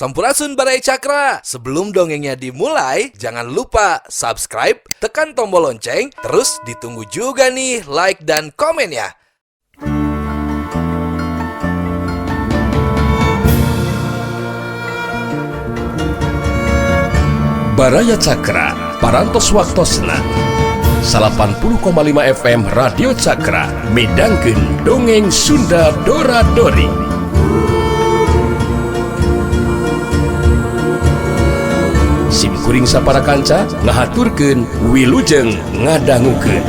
Sampurasun Barai Cakra. Sebelum dongengnya dimulai, jangan lupa subscribe, tekan tombol lonceng, terus ditunggu juga nih like dan komen ya. Baraya Cakra, parantos waktosna 80,5 FM Radio Cakra, midangkeun dongeng Sunda Dora-Dori. Simkuring sapara kanca ngahaturkeun wilujeng ngadangukeun.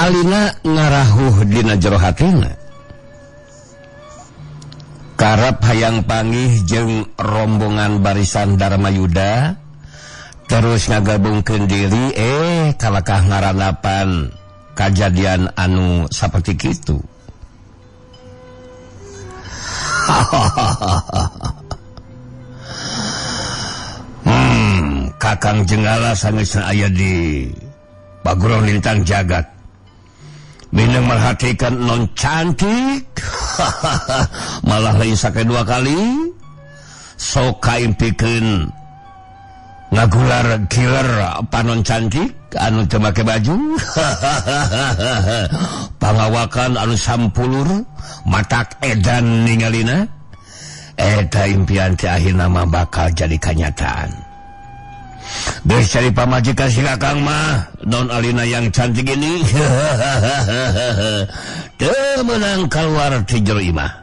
Alina ngarahuh dina jero hatina, karep hayang panggih jeung rombongan barisan Darmayuda, terus ngagabungkeun diri kalakah ngaranapan kajadian anu saperti kitu. Kakang Jenggala sangeusna aya di Pagurong Lintang Jagat. Minang merhatikan non cantik, malah lain sakedua kali, sok kaimpikeun ngagular killer panon cantik anu teu make baju, pangawakan anu sampulur, matak edan ningalina, eta impian teh akhirna mah bakal jadi kenyataan. Geus cari pamajikan si kakang mah non Alina yang cantik ini teu meunang keluar ti jero imah,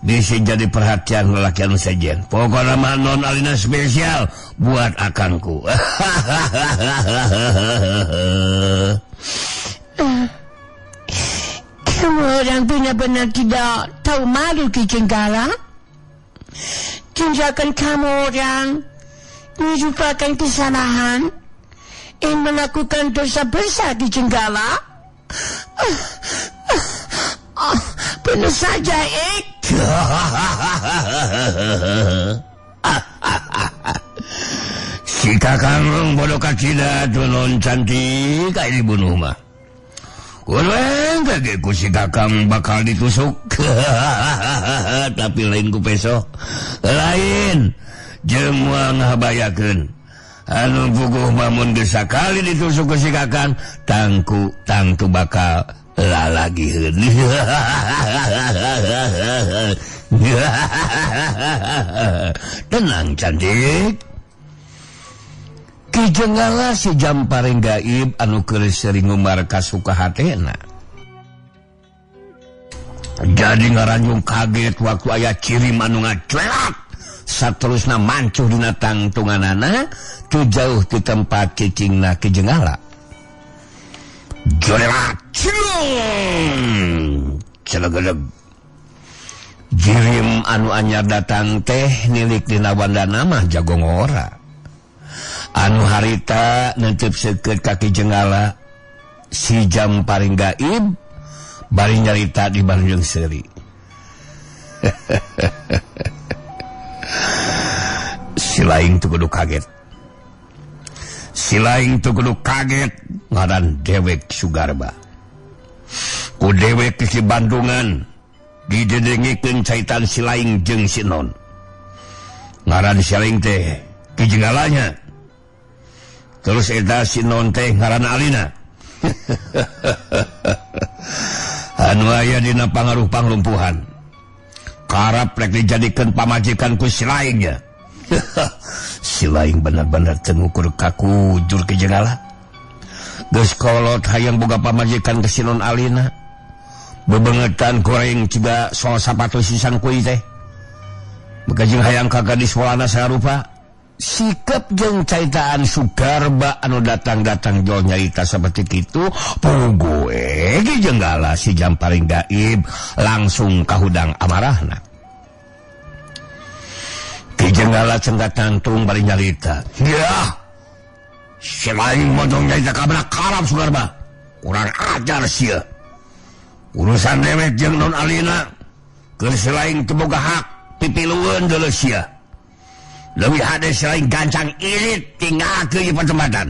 bisa jadi perhatian lelaki anu sejen. Pokona mah non Alina spesial buat akangku. Kamu orang benar-benar tidak tahu malu Ki Jenggala. Tindakan kamu orang merupakan kesalahan yang melakukan dosa besar di Jenggala. Penuh saja si kakang bodoh kacida non cantik kayak dibunuh mah. Kurang kage ku si kakang bakal ditusuk. Tapi lain ku peso, lain jemua ngabayakeun anu puguh mamun geus sakali ditusuk ku si kakang tangtu bakal lalagieun. Tenang cantik. Ki Jenggala si jam paling gaib anu keur sering ngumbar ka sukahatena. Jadi ngaranjung kaget waktu aya cirim anu ngacuelak saterusna mancuh dina tangtunganana tu jauh di tempat cicingna Ki Jenggala. Jolelat celegedeg jirim anu anyar datang teh nilik dina wandana mah jagong ora. Anu harita nentep seukeut ka Ki Jenggala si jam paling gaib bari nyarita di Bandung Seuri. Si laing tu kudu kaget. Si laing tu kudu kaget ngaran Dewek Sugarba. Ku Dewek si Bandungan didedengikeun caitan si laing jeung si non. Ngaran si laing teh Ki Jenggalanya. Terus eta si non teh ngaran Alina. Anu aya dina pangaruh panglumpuhan. Karap rek dijadikeun pamajikan ku si laingnya. Si laing benar-benar teu ngukur kakujur Ki Jenggala. Geus kolot hayang boga pamajikan ke si non Alina. Bebengetan goreng ciga soal sapatu sisan kuy teh. Bekajing hayang ka gadis walana sarupa. sikap jeung caitaan Sugarba anu datang-datang jol nyarita seperti itu pugue Ki Jenggala si Jamparing Gaib langsung kahudang amarahna. Ki Jenggala cengat tantung bari nyarita. Ya, si lain modong nyarita kabrak karab Sugarba. Kurang ajar sia. Urusan dewek jeung non alina keur si lain teu boga hak pipilueun deuleu sia. Lebih ada selain gancang irit tinggal ke pertempatan.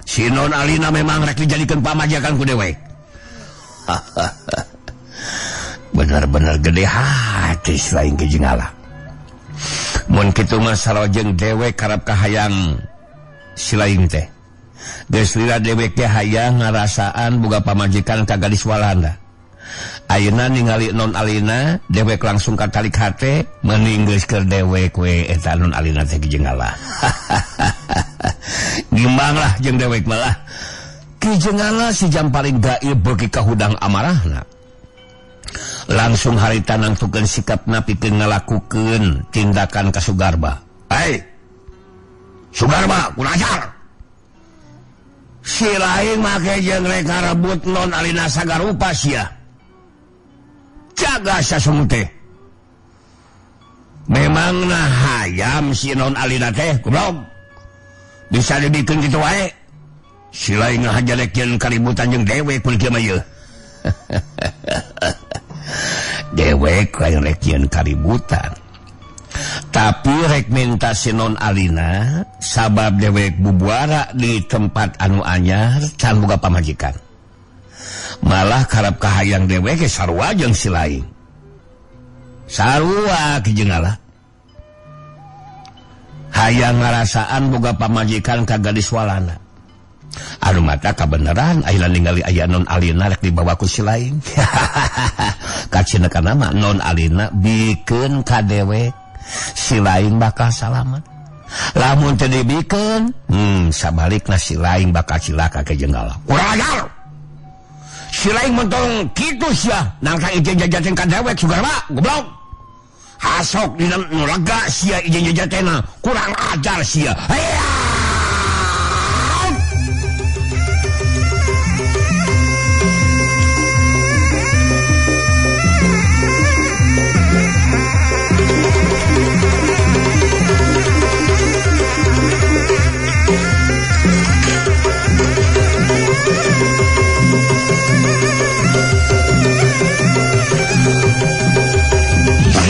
Si non alina memang rek dijadikan pamajakan ku dewek. Benar-benar gede hati selain Ki Jenggala. Mun kitu mah sarojeng dewek karep kahayang silain teh. Geus lila dewek teh hayang ngarasaan boga pamajikan ka gadis walanda. Ayeuna ningali non alina dewek langsung katalik hate mending geus keur dewek we eta non alina teh Ki Jenggala. Gimbang lah jeung dewek malah. Ki Jenggala si Jamparing Gaib beuki kahudang amarahna. Langsung harita nangtukeun sikapna pikeun ngalakukeun tindakan ka Sugarba. Hei, Sugarba, kunajar. Si lain make jeung rek ngarebut non alina sagarupa sia. Jaga sasumute. Memang nah hayam si non alina teh goblok. Bisa dibikeun kitu wae. Si lain ngahajarekeun kaributan jeung dewek kulit kieu mah yeuh. Dewek lain rek yeun kaributan. Tapi rek minta si non alina sabab dewek bubuara di tempat anu anyar can boga pamajikan. Malah karep kahayang dewek sarua jeung si lain. Sarua Ki Jenggala. Hayang ngarasaan boga pamajikan ka gadis walana. Anu mata kabeneran ayeuna ningali aya non alina rek dibawa ku si lain. Kacineukana mah non alina bikeun ka dewek si lain bakal salamet. Lamun teu dibikeun, sabalikna si lain bakal cilaka Ki Jenggala. Kurang ajar. Si lain mentong kitu sia nangka ijen jajaten ka dewek Sugarba goblok. Hasok dina nu lega sia ijen jajatena kurang ajar sia. Haya.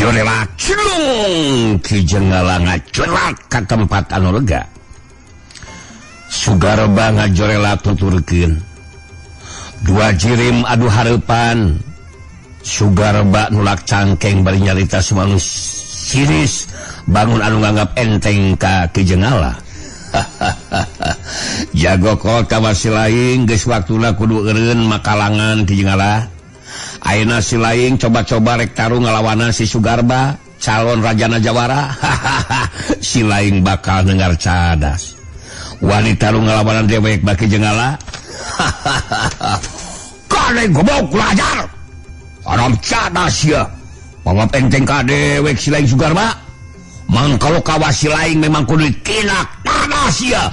Lewat cilung Ki Jenggala ngajorat ka tempat anu lega. Sugarba ngajorela tuturkeun. Dua jirim adu hareupan. Sugarba nulak cangkeng bari nyarita sumanus siris bangun anu nganggap enteng ka Ki Jenggala. Jago kota wasi lain geus waktuna kudu eureun makalangan Ki Jenggala. Ayeuna si lain coba-coba rek taruh ngalawanan si Sugarba calon rajana Jawara. Si lain bakal dengar cadas. Wani taruh ngalawanan dewek baki Jenggala. Kade goblok belajar. Haram cadas ya. Mangap enteng ka dewek si lain Sugarba. Mang kalau kawas si lain memang kudu kinak tadas ya.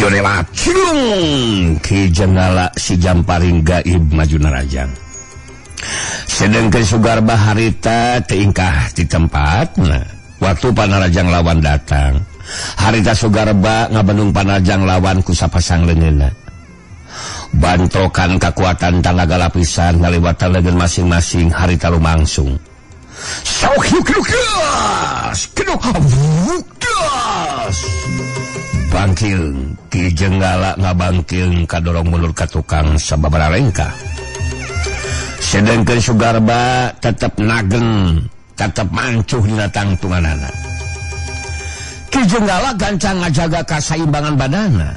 Jonela cilung Ki Jenggala si Jamparing Gaib maju narajang. Sedengkeun Sugarba harita teingkah di tempat. Nah, waktu panarajang lawan datang, harita Sugarba ngabendung panarajang lawan ku sapasang leungeunna. Bantokan kekuatan tanaga lapisan ngaliwatan leungeun masing-masing harita lumangsung. Sok yuk-yukas, keduk wukas. Bangkil Ki Jenggala ngabangkil kadorong mulur ka tukang sababaraha rengkah. Sedengkeun Sugarba tetep nagen, tetep mancuh dina tangtunganana. Ki Jenggala gancang ngajaga kasaimbangan badana.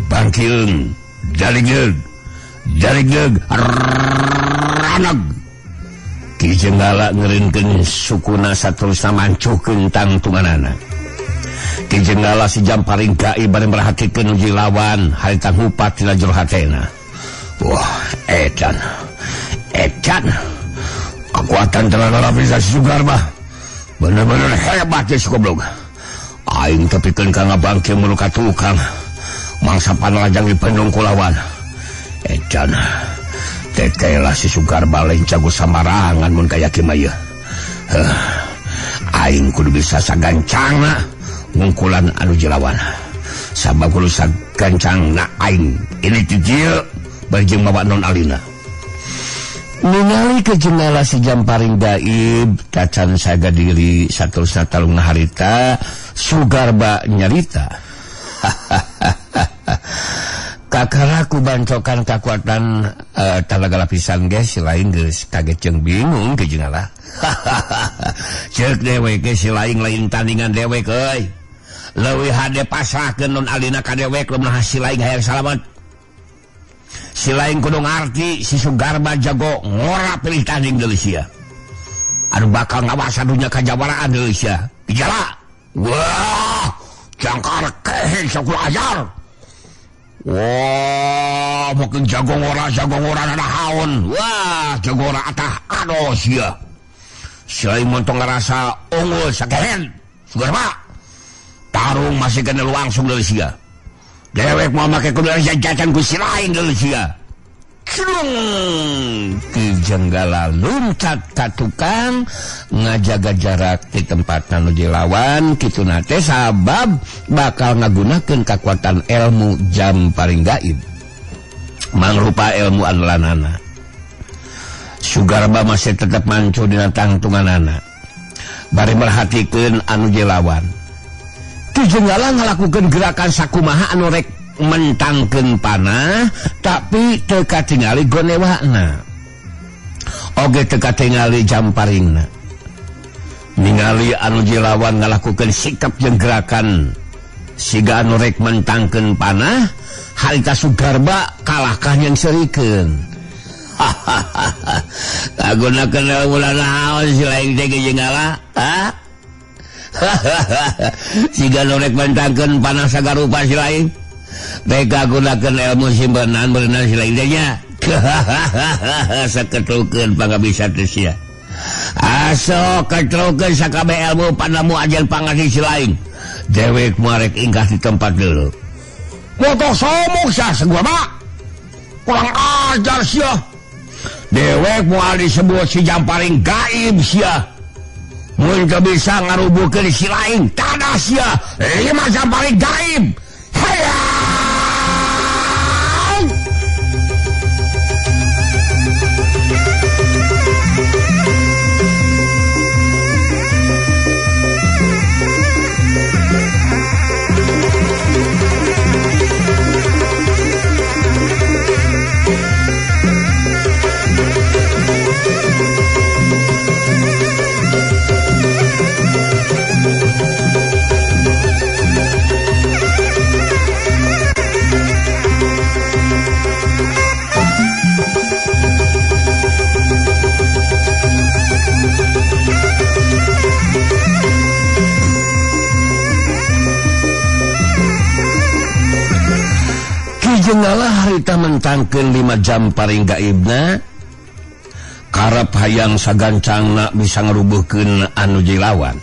Bangkil daligdeug raneg. Ki Jenggala ngeureunkeun sukuna saterusna mancuhkeun tangtunganana. Ki Jenggala si Jamparing gaib bari merhatikeun uji lawan harita ngupat tina jero hatena. Wah, edan. Kekuatan tenaga lapis si Sugarba bener-bener hebat ya si goblok. Aing tepikeun ka ngabangke mulu ka tukang. Mangsa panlajang dipendung ku lawan. Edan. Tekelah si Sugarba lain jago samarangan mun kaya kieu. Aing kudu bisa sagancangna ngungkulan anu jelawan. Sabab kudu sagancangna aing ini tijil bari jeung bawa non alina. Ningali ke Jenggala si Jamparing gaib tacan saga diri saterusna talungna harita Sugarba nyarita. Kakaraku bancokan kekuatan tenaga lapisan geus lain geus kaget jeung bingung ke Jenggala. Ceuk dewek si lain tandingan dewek euy. Leuwih hade pasrahkeun non alina ka dewek lemah si lain hayang salamet. Si lain kudu ngarti si Sugarba jago ngora pilih tanding deui sia. Anu bakal ngawasan dunya kajawaraan deui sia. Gejala. Wah, jangkar keheng sok ajar. Wah, mungkin jago ngora nanahaun. Wah, jago ngora atah ados sia. Si lain montong ngerasa unggul sakehen. Sugarba. Tarung masih kena langsung dari sia. Dewek mau make kudu jajan ku si lain dari sia. Ki Jenggala luncat ka tukang ngajaga jarak di tempat nuju lawan kitu nate sabab bakal ngagunakeun kekuatan ilmu Jamparing gaib. Mangrupa ilmu andalanana. Sugarba masih tetap mancu dina tangtunganana. Bari merhatikeun anu jelawan. Ki Jenggala ngalakukeun gerakan sakumaha anu rek mentangkeun panah tapi teu katingali gonewana. Oge teu katingali Jamparingna. Ningali anu jelawan ngalakukeun sikap jeung gerakan siga anu rek mentangkeun panah, harita Sugarba kalahkah yang serikeun. Kagunakeun ilmu naon si lain teh Ki Jenggala? Siga anu rek mentangkeun panah sagarupa si lain. Mereka gunakan ilmu simpenan berenang si lain nya. Saketrukeun pangabisa teh sia. Aso ketrukeun sakabeh ilmu panamu ajan pangasih si lain. Dewek marek ingkah di tempat dulu. Motor somong sia Sugarba. Kurang ajar sia. Dewek moal disebut si Jamparing gaib sia. Mun teu bisa ngarubuhkeun si lain, tada sia. 5 Jamparing gaib. Hayang! Jenggala harita mentangkeun 5 Jamparing gaibna karep hayang sagancangna bisa ngarubuhkeun anu jilawan.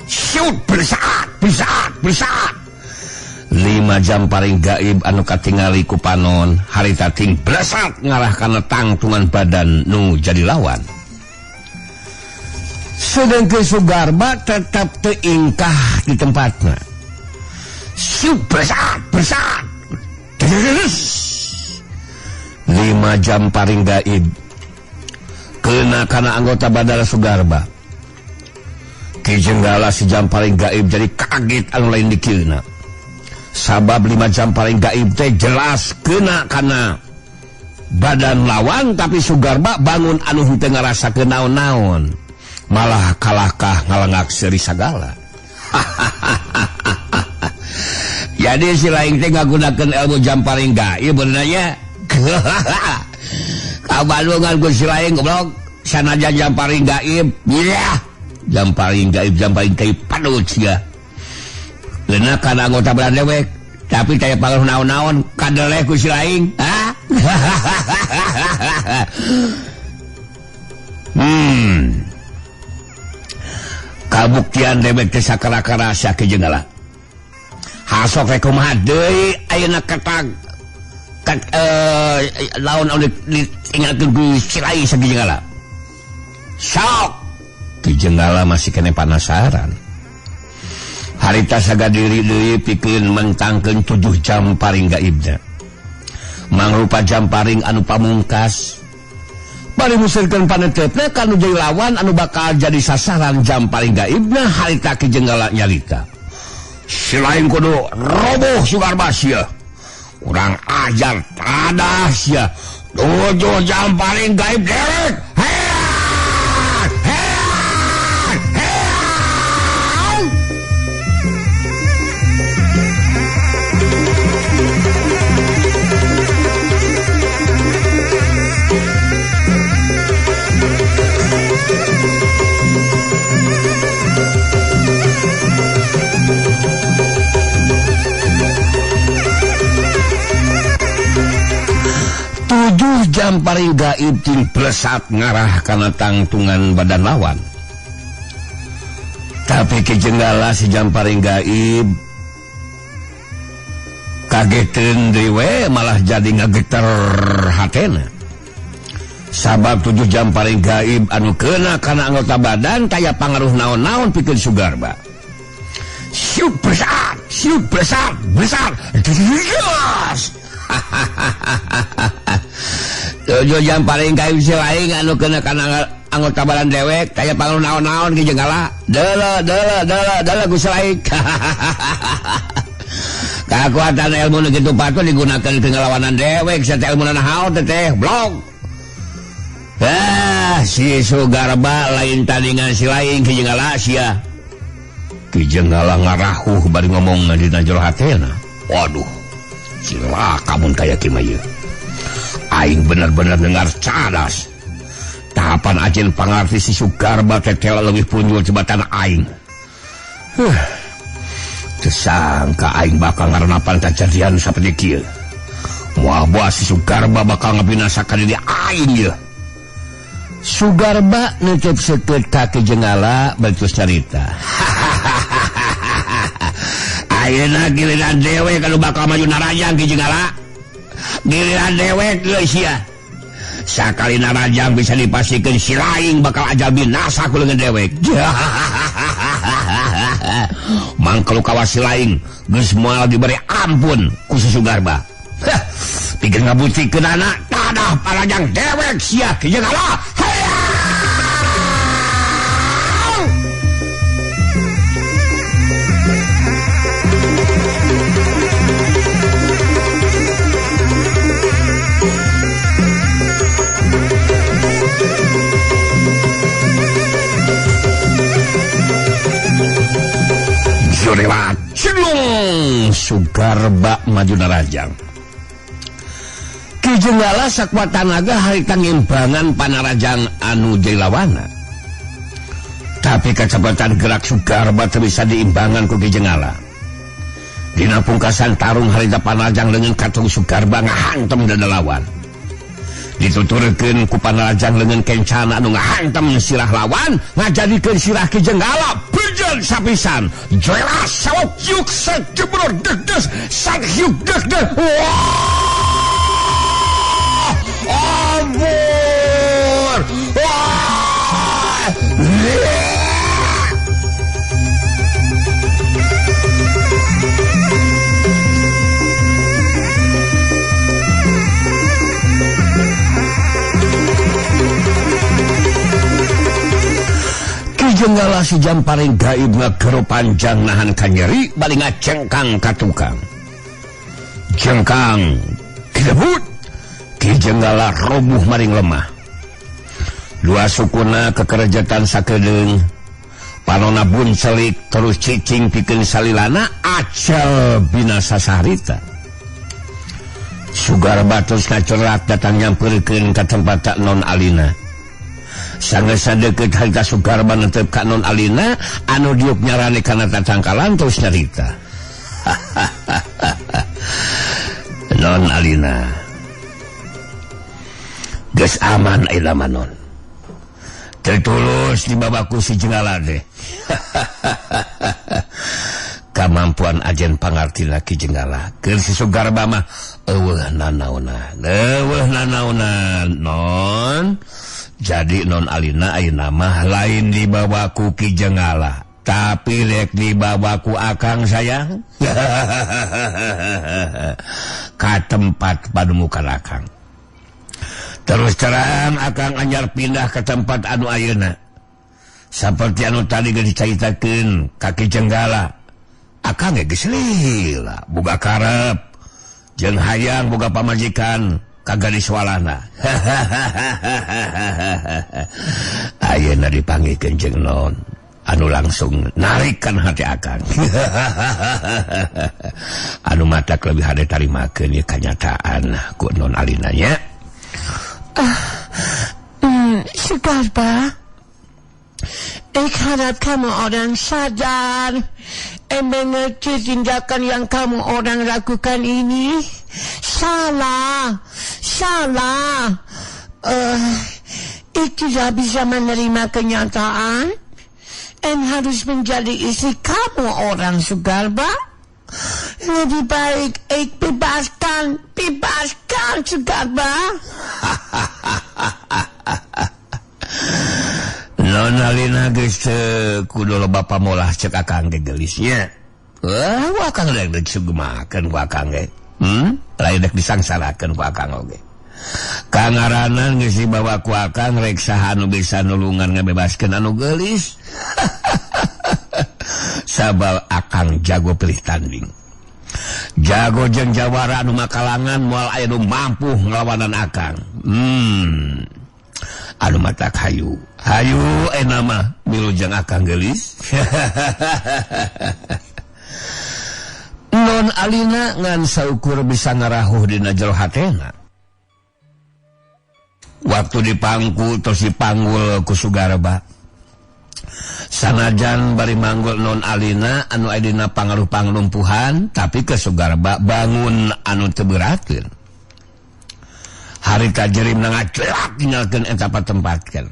Syut bersaat. 5 Jamparing gaib anu katingali ku panon harita ting blesat ngarahkan tangtungan badan nu jadi lawan. Sedangkan Sugarba tetap teu ingkah di tempatna. Syut bersaat. 5 Jamparing gaib kena kana anggota badal Sugarba. Ki Jenggala si Jamparing gaib jadi kaget anu lain dikieuna. Sabab 5 Jamparing gaib teh jelas kena kana badan lawan tapi Sugarba bangun anu henteu ngarasakeun naon-naon. Malah kalahkah ngalengak seuri sagala. Jadi si lain teh ngagunakeun ilmu Jamparing gaib benernya. Kabalungan ku si lain goblok. Sanajan Jamparing gaib. Iya. Jamparing gaib padut sia. leuna kana anggota badan dewek tapi taya pangaruh naon-naon kadeleh ku si laing kabuktian dewek teh sakara-kara sia Ki Jenggala hasok rek kumaha deui ayeuna katag lawan diingatkeun ku si laing sa Ki Jenggala sok Ki Jenggala masih kene penasaran harita sagadiri deui pikeun mentangkeun 7 jam paring gaibna mangrupa jam paring anu pamungkas bari musirkeun panetepna kanu jadi lawan anu bakal jadi sasaran jam paring gaibna harita Ki Jenggala nyalita si lain kudu roboh Sugarba sia urang ajar tadah sia 7 jam paring gaib derek jam paling gaib ting plesat ngarah kana tangtungan badan lawan tapi Ki Jenggala si jam paling gaib kageteun deui we malah jadi ngageter hatena sabab 7 jam paling gaib anu keuna kana anggota badan taya pangaruh naon-naon pikeun Sugarba siup besar yes 7 jam paling gaib si laing anu kena kana anggota badan dewek taya pangaruh naon-naon Ki Jenggala deuleuh ku si laing kakuatan ilmu nu kitu patut digunakeun ke ngalawanan dewek satea ilmu naon teh blog si Sugarba lain tandingan si laing Ki Jenggala sia Ki Jenggala ngarahuh bari ngomong dina jero hatena waduh cilaka mun kaya kieu mah aing bener-bener dengar cadas tahapan ajen pangarti si Sugarba tetela leuwih punjul jebatan aing tersangka aing bakal ngarenapan kejadian saperti kieu moal boas si Sugarba bakal ngabinasakan diri aing ye Sugarba neucep seukeut ka Ki Jenggala bertus carita ayeuna giliran dewek anu bakal maju narajang Ki Jenggala giliran dewek geus sia sakali narajang bisa dipasikeun si laing bakal ajal binasa ku leungeun dewek mangkelu kawas si laing geus moal diberi ampun ku si Sugarba pikir ngabutikeun anak tadah parajang dewek sia Ki Jenggala lewat celung Sugarba maju narajang Ki Jenggala sakuat tanaga harita ngimbangan panarajang anu jailawana tapi kecepatan gerak Sugarba teu bisa diimbangan ku Ki Jenggala dina pungkasan tarung harita panarajang leungeun katung Sugarba ngahantem dadalawan dituturkeun ku panarajang leungeun kencana anu ngahantem sirah lawan ngajadikeun sirah Ki Jenggala bejeun sapisan jelas sawok yuk sajebror dedes sak yuk dedes wah ampun wah Ki Jenggala si jam paling gaib ngagero panjang nahan kanyeri bali ngacengkang ka tukang jengkang kidebut Ki Jenggala robuh maring lemah dua sukuna kekerajatan sakedeung panona buncelik terus cicing pikeun salilana acel binasa sarita Sugarba terus ngacorat datang nyampeurkeun ka tempat non alina sanggeus sadeukeut harita Sugarba netep ka non alina anu diuk nyarane kana tatangkalan terus nyarita Non Alina geus aman aya mah non tertulus dibabaku si Jenggala teh kamampuan ajen pangartina Ki Jenggala keur si Sugarba mah eueuh nanaona non jadi non Alina ayeuna mah lain dibawaku Ki Jenggala tapi rek dibawaku akang sayang ka tempat panemukan akang terus terang akang anyar pindah ke tempat anu ayeuna seperti anu tadi geus dicaritakeun ka Ki Jenggala akang geus lila boga karep jeung hayang boga pamajikan ka gadis walana ayeuna dipanggikeun jeung non anu langsung narikkan hati akang anu matak lebih hade tarimakeun ieu kanyataan ku non Alina nya Sugarba, ik harap kamu orang sadar mengerti tindakan yang kamu orang lakukan ini salah. Ik tidak bisa menerima kenyataan dan harus menjadi istri kamu orang Sugarba. Lebih baik ik bebaskan Sugarba. Non Alina geus kudu loba pamolah cek akang ge gelisnya. Wah akang rek disugemakeun ku akang ge. Lain rek disangsarakeun ku akang oge. Kangaranan geus dibawa ku akang rek saha anu bisa nulungan ngabebaskeun anu geulis. Sabab akang jago pilih tanding. Jago jeung jawara anu makalangan moal aya nu mampu nglawanan akang. Anu matak hayu nama milu jeung akang geulis. Non Alina ngan saukur bisa ngarahuh dina jero hatena. Waktu dipangku terus dipanggul ku Sugarba. Sanajan bari manggul non Alina anu aya dina pangaruh panglumpuhan tapi ke Sugarba bangun anu teu beurateun. Harita jerim ngacelak tinggalkeun eta patempatkeun.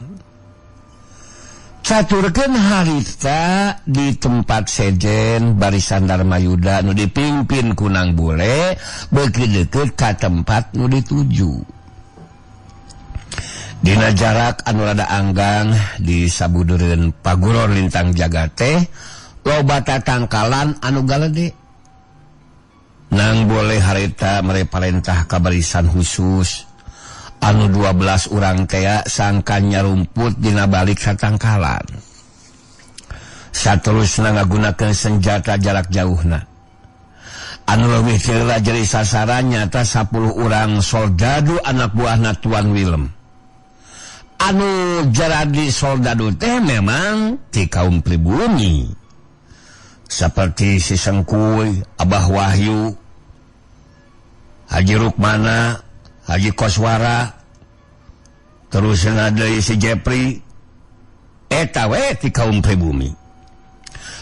Caturkeun harita di tempat sejen barisan Darmayuda nu dipimpin ku Nang Bule beuki deukeut ka tempat nu dituju. Dina jarak anu rada anggang di sabudureun paguror lintang jagat teh loba tatangkalan anu galede. Nang Bule harita mereparentah ka barisan khusus anu 12 urang teh sangkan nyarumput dina balik satangkalan. Saterusna ngagunakeun senjata jarak jauhna. Anu leuwih teulah jadi sasaran nyata 10 urang soldadu anak buahna Tuan Willem. Anu jadi soldadu teh memang ti kaum pribumi. Seperti si Sengkuy, Abah Wahyu, Haji Rukmana, Haji Koswara, terus ada si Jepri, eta we ti kaum pribumi.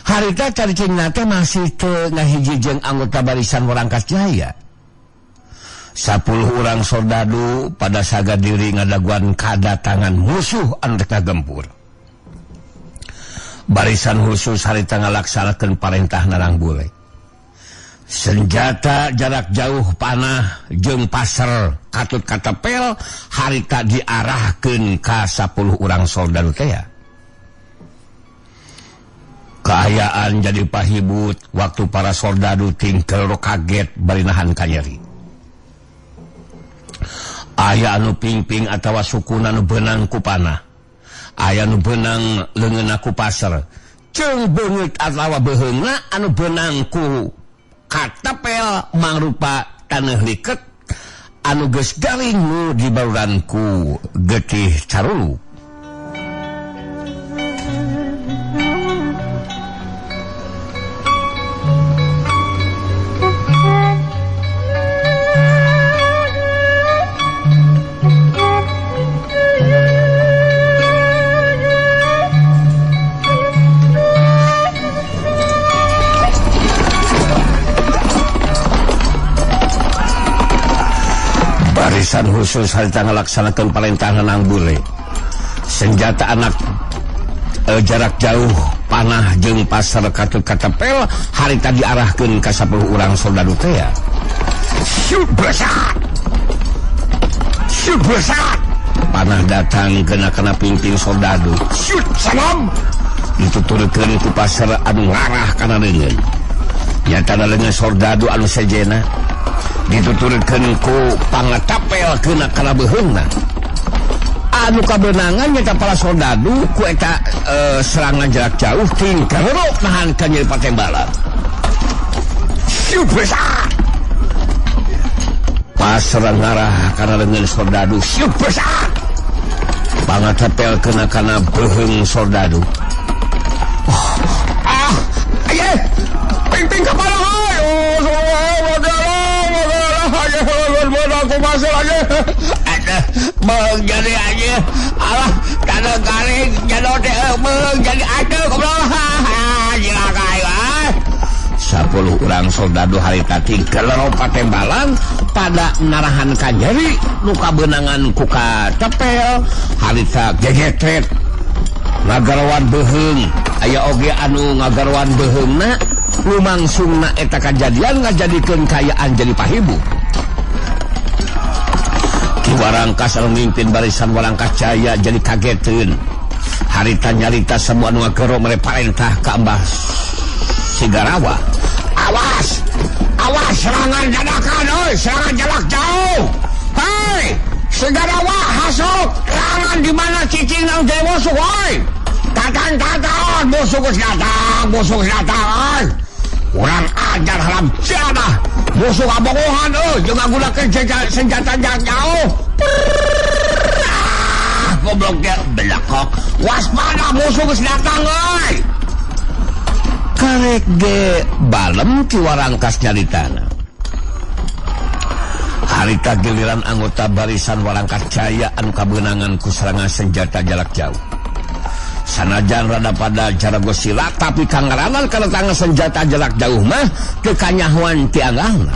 Harita caricingna teh masih teu ngahiji jeung anggota barisan Warangkas Jaya. 10 urang soldadu pada saga diri ngadaguan kadatangan musuh anu rek ngagempur. Barisan khusus harita ngalaksanakeun parentah Nang Bule. Senjata jarak jauh panah jeung paser katut katepel harita diarahkeun ka 10 urang soldadu teh. Kaayaan jadi pahibut waktu para soldadu tingkel kaget bari nahan kanyeri. Aya anu pingping atawa sukuna nu beunang ku panah. Aya nu beunang leungeunna ku paser. Ceung beungeut atawa beuheungna anu beunang ku katapel mangrupa taneuh liket anu geus garing nu dibaluran ku getih carulu. barisan khusus harita ngalaksanakeun parentah Nanang Bule. Senjata anak jarak jauh panah jeung pasar katut katepel harita diarahkeun ka 10 urang soldadu teh ya. Syut besar. Panah datang kena pimpin soldadu. Syut salam. Dituturkeun ku pasar anu ngarah kana leungeun. Nyatana leungeun soldadu anu sejena. Dituturkeun ku pangatapel keuna kana beuheungna. Anu kabenangan nyata para soldadu ku eta serangan jarak jauh tingkah nahan ka nyeri patembalan. Syut besar. Pas serang ngarah kana leungeun soldadu. Syut besar. Pangatapel keuna kana beuheung soldadu. Ping kepala hai. Aku masuk aja. Bang jadi aja. Alah, kada garing jadot bang jadi aja goblok. Jilakai wah. 10 urang soldadu harita tingkelero patembalan pada narahan ka nyeri nu kabeunangan ku katepel harita gegetret. Ngagarwan beuheung aya oge anu ngagarwan beuheungna lumangsungna eta kajadian ngajadikeun kayaan jadi pahibu. Ki Warangkas anu mimpin barisan Warangkas Jaya jadi kageteun. Harita nyarita semua anu ngagero mere parentah ka Mbah Sigarawa. Awas serangan dadakan euy, serangan jarak jauh. Hei, Sigarawa hasuk, serangan di mana cicing nang teh musuh euy. Tatan musuh geus datang. Urang ajar halam jadah. Musuh abogohan jeung ngagunakeun senjata jarak jauh. Goblok ge belakok. Waspada musuh geus datang euy. Karek ge balem Ki Warangkas nyaritana. Harita giliran anggota barisan Warangkas Jaya anu kabeunangan ku serangan senjata jarak jauh. Sanajan rada pada cara gosila tapi kangaranan kana tangan senjata jarak jauh mah kekanyahuan ti anggahna.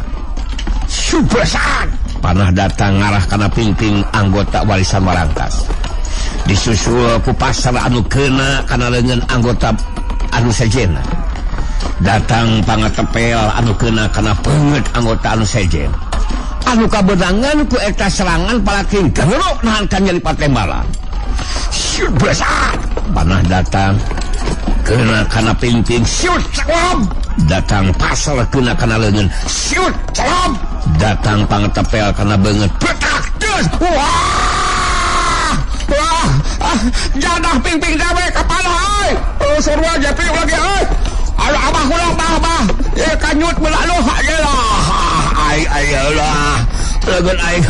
Subesan panah datang ngarah kana pingping anggota barisan Warangkas. Disusul ku pasar anu keuna kana leungeun anggota anu sejena. Datang pangatepel anu keuna kana peungeut anggota anu sejen. Anu kabeunangan ku eta serangan palaking geurok nahan ka nyeri patembalan. Syut besar. Panah datang keuna kana pingping. Syut salam. Datang pasar keuna kana leungeun. Syut salam. Datang pangatepel kana beungeut. Petak deus. Wah. Jadah pingping dawe kepala euy. Surwa jepi lagi euy. Abah kulang bah. Ya kanyut belalu aja lah. Ayolah. Legon aing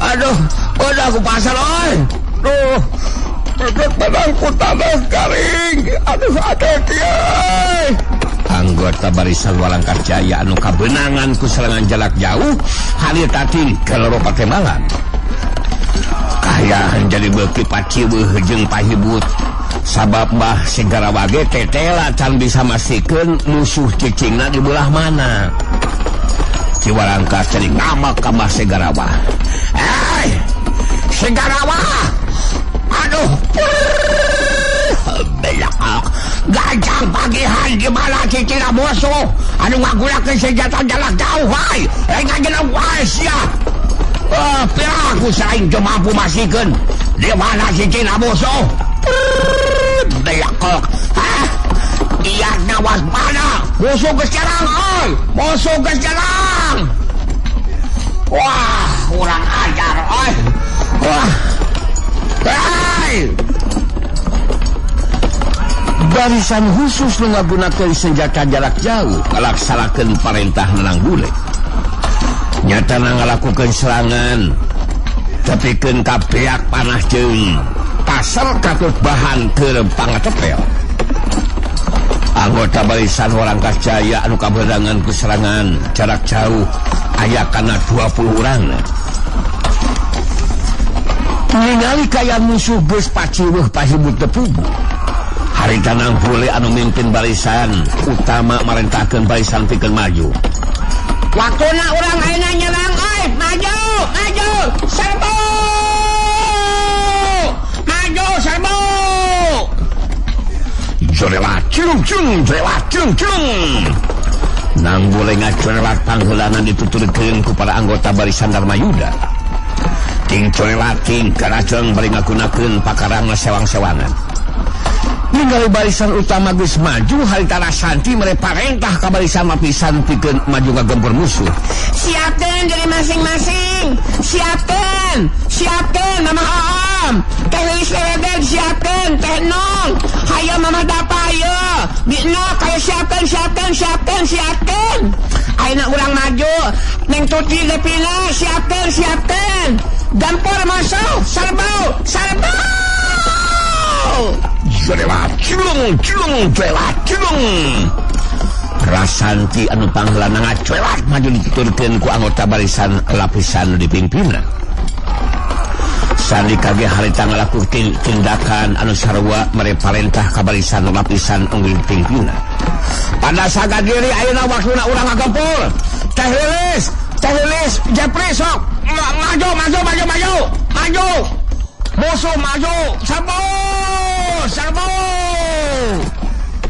aduh. Udah aku pasal oi. Duh. Pedek badangku tanah garing. Aduh kieu. Anggota barisan Warangkas Jaya anu kabeunangan ku serangan jarak jauh harita tingkelero patembalan. Kaayaan jadi beuki paciweuh jeung pahibut. Sabab Mbah Sigarawa ge tetela can bisa masikeun musuh cicingna di belah mana. Ki Warangkas jadi ngamak ka Mbah Sigarawa. Hei, Sigarawa! Aduh, belakok. Gajah pagihan gimana cicingna musuh anu ngagunakeun senjata jarak jauh wae. Ngajelang wae sia. Piraku saing teu mampu masikeun di mana cicingna musuh. Belakok. Iya nawas mana musuh geus jarang oi. Musuh geus jarang. Wah, urang ajar oi. Wah. Hei. Barisan khusus nu ngagunakeun senjata jarak jauh ngalaksanakeun parentah Nanang Bule. Nyatana ngalakukeun serangan tepikeun ka pihak panah jeung pasar katut bahan ke pangatepel. Anggota barisan Warangkas Jaya anu kabeunangan ku serangan jarak jauh aya kana 20 urang. Ningali kaya musuh geus paciweuh pahibut tepugu. Harita Nanang Bule anu mimpin barisan utama marentahkeun barisan pikeun maju. Waktuna urang ayeuna nyerang euy nang boleh ngacorelat pangheulangan dituturkeun ku para anggota barisan Darmayuda. Ting corelat ting karajeng bari ngagunakeun pakarangna sewang-sewangan. Ningali barisan utama geus maju harita Rasanti mere parentah ka barisan lapisan pikeun maju ngagempur musuh. Siapkan dari masing-masing. Siapkan Mama Om. Teh Lilis Leledeg siapkan. Teh Nong. Hayo Mama Dapa ayo. Bino kayo siapkan. Ayo nak urang maju. Neng Tuti Gepina siapkan. Gampor masuk. Sarbau. Culung. Rasanti anu pangheulana ngacoelat maju dituturkeun ku anggota barisan lapisan dipimpinna. Sandi kage harita ngalakukeun tindakan anu sarua mere parentah ka barisan lapisan anu dipimpinna. Pada saga diri ayeuna waktuna urang ngagempur. Teh Lilis, Jepri sok. Maju. Musuh maju. Serbu.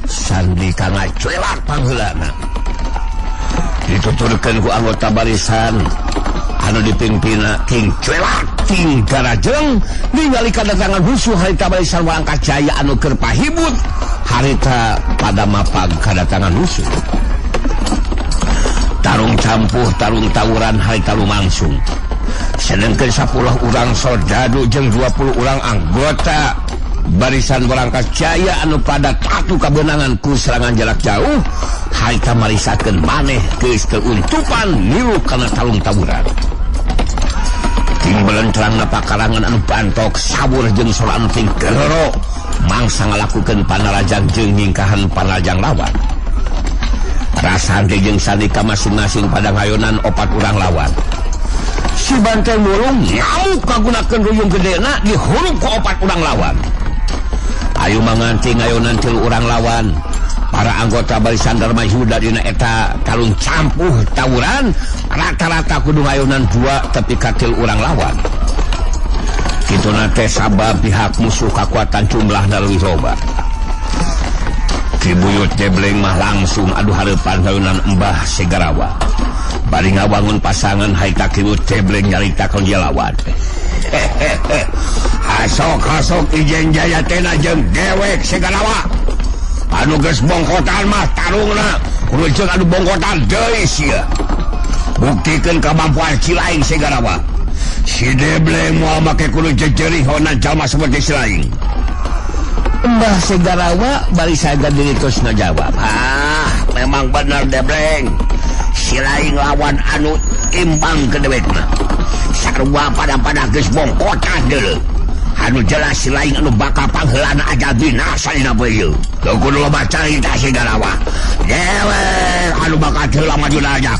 Sandi kana cuelat pangheulana dituturkeun ku anggota barisan anu dipimpinna King Cuelat King Garajeng ningali kadatangan musuh harita barisan Walangkah Jaya anu keur pahibut harita pada mapag kadatangan musuh. Tarung campuh tarung tawuran harita lumangsung. Sedengkeun 10 urang soldadu jeung 20 urang anggota barisan Walangkah Jaya anu pada tatu kabenangan ku serangan jarak jauh harita marisakeun maneh geus keuntupan nilu kana talung tawuran. Ting belentrangna pakarangan anu bantok sabur jeung sola anu ting gerero mangsa ngalakukeun panalajang jeung nyingkahan panalajang lawan. Rasanti jeung Sandika masing-masing pada ngayonan 4 urang lawan. Si Banteng Mulung nyauk kagunakeun ruyung gedena dihurup ku 4 urang lawan. Ayo manganting ayonan 3 urang lawan. Para anggota barisan Darmayuda dina eta talung campuh tawuran rata-rata kudu ayonan 2 tepi ka 3 urang lawan. Kituna teh sabab pihak musuh kakuatan jumlahna leuwih loba. Ki Buyut Jebleng mah langsung adu hareupan ayonan Embah Segarawa. Bari ngawangun pasangan haita Ki Buyut Jebleng nyaritakeun dia lawan. Hasok Ijen Jaya tena jeung dewek Segarawa anu geus bongkotan mah tarungna kudu jeung anu bongkotan deui sia buktikeun kamampuan Cilaing Segarawa. Si Debleng moal make kudu jejerihona jalma seperti Cilaing. Mbah Segarawa bari saga diri terus ngajawab, memang benar Debleng, Cilaing lawan anu imbang ke dewekna. Sarua pada geus bongkotan deuleu. Anu jelas Cilaing anu bakal pangheulana ajal binasa dina beuyeum. Teu kudu loba carita Segarawa. Dewek anu bakal heula maju aja.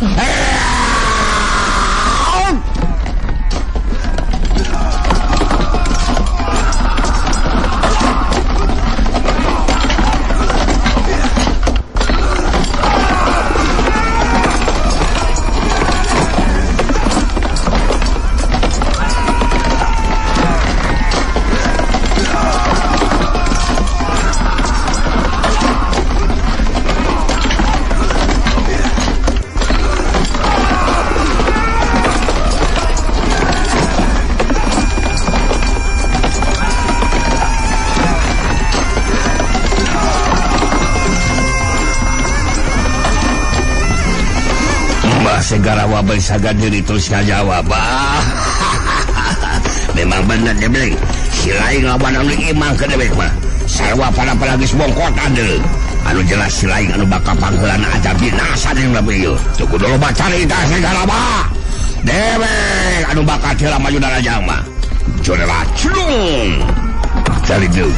Segarawa bersaga diri terus ngajawab, memang benar Debleng, Cilaing lawan anu imang ke dewek mah sarua pada geus bongkotan deuleu. Anu jelas Cilaing anu bakal pangheulana aja binasa dina beuyeum. Teu kudu loba carita Segarawa. Dewek anu bakal heula maju darajang mah Jodelat Culung. Cari deui.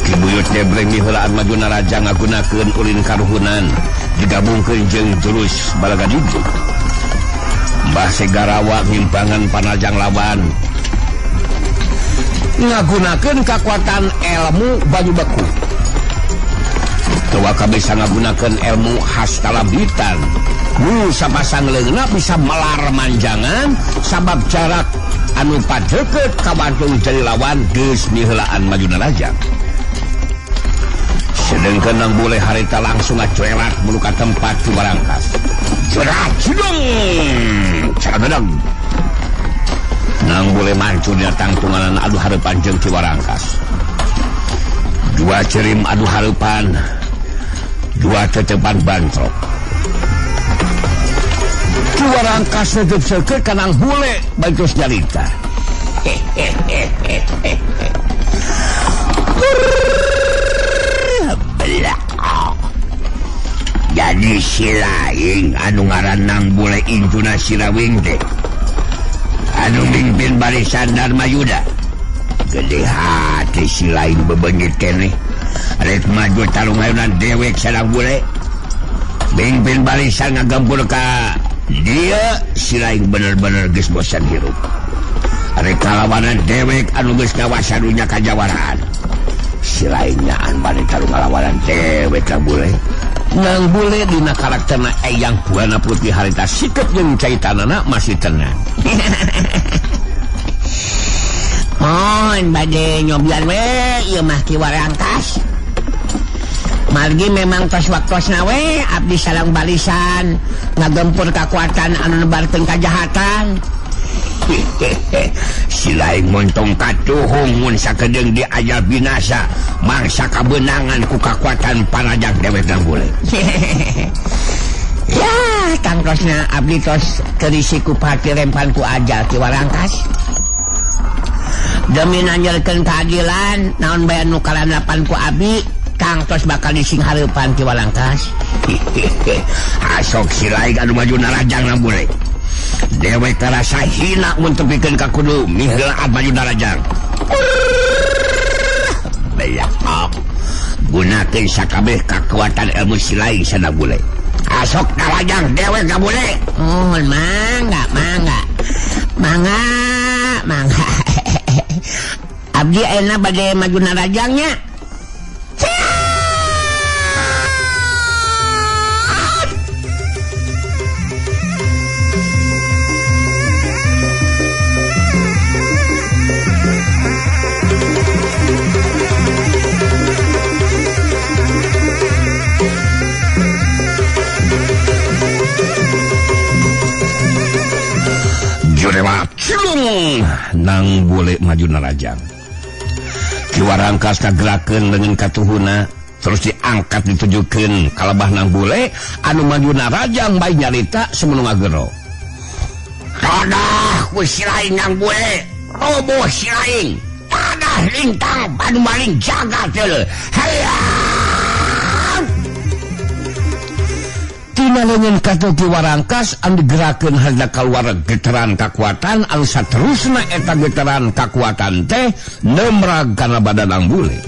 Ki Buyut Debleng diheulaan maju narajang ngagunakeun ulin karuhunan digabungkeun jeung jurus Balagadiju. Mbah Segarawa ngimbangan panajang lawan ngagunakeun kakuatan ilmu baju beku. Teu kabisa ngagunakeun ilmu khas kalabitan. Nu sapasang leungeuna bisa melar manjangan sabab jarak anu padeukeut ka Bandung jadi lawan geus diheulaan maju narajang. sedangkan nang boleh harita langsung ngacuelat meluka tempat ke Barangkas. Jerat jedong cadang nang boleh mancur datang tunggalan adu harapan jeung Cibarangkas. Dua cerim adu harapan, dua tetepan bantrok. Cibarangkas sedep seukeut ka nang bule bantos nyarita. Jadi si laing anu ngaran nang bule injuna Sirawing teh anu mimpin barisan Dharma Yuda gede hati si laing bebenit keneh rek maju talungayunan dewek sadang bule mimpin barisan ngagempur ka dia si laing bener-bener geus bosan hirup rek kalawanan dewek anu geus ngawasan dunya kajawaraan si laing nyaan bade tarung ngalawanan dewek ka bule nang bule dina karakterna eyang buana putih harita sikep jeung caitanana masih tenang. Mohon bade nyobian we ieu mah Cibarangkas. Margi memang tos waktosna we abdi salang balisan ngagempur kakuatan anu nebarkeun kajahatan. Si laing montong katuhung mun sakedeung diajar binasa mangsa kabenangan ku kakuatan panajak dewek nang bule. Ya, Kang Tosna abdi tos keurisi ku pati rempan ku ajal Cibarangkas. Demi nanyeulkeun keadilan naon bae nu kalanapan ku abdi, Kang tos bakal dising hareupan Cibarangkas. Asok si laing anu maju narajang nang bule. Dewek terasa hina mun tepikeun ka kudu miheulaan maju narajang. Beyak gunakeun sakabeh kakuatan ilmu si laing sana bule. Asok narajang dewek ka bule. Oh, mangga. Abdi ayeuna bade maju narajangnya. Jurewa cilung nang bule maju narajang. Cibarangkas kagerakeun leungeun katuhuna terus diangkat ditujukeun kalebah nang bule anu maju narajang bae nyarita sebelum ngagero. Tadah ku si laing nang bule, roboh si laing. Tadah lintang anu maling jagat teu. Hayang. Tina leungeun katu Cibarangkas anu digerakeun harda kaluar getaran kakuatan anu saterusna eta getaran kakuatan teh nemrag kana badan bule.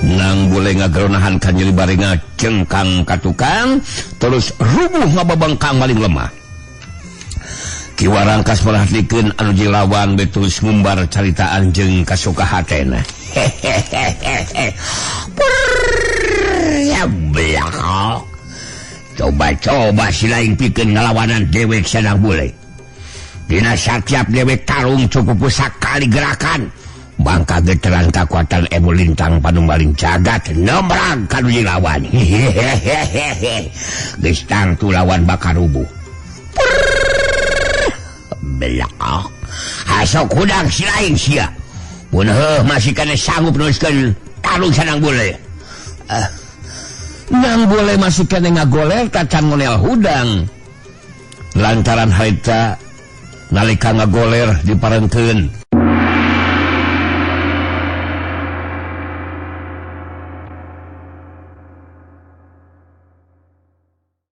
Nang bule ngageronahan ka nyeri baringa cengkang katukang terus rubuh ngababangkang maling lemah. Cibarangkas perhatikeun anu jilawan betus ngumbar caritaan jeung kasuka hatena. Ya belakang. Coba si laing pikeun ngalawanan dewek sadang bule. Dina satiap dewek tarung cukup sakali gerakan. Bangka getaran kakuatan ilmu lintang panumbaling jagat nembrang kanu jilawan. Geus tangtu lawan bakal rubuh. Belak asok hudang si laing sia mun masih kena sanggup nuliskeun tarung sanang bule nang bule masih kena ngagoler kacan ngonel hudang lantaran harita nalika ngagoler diparengkeun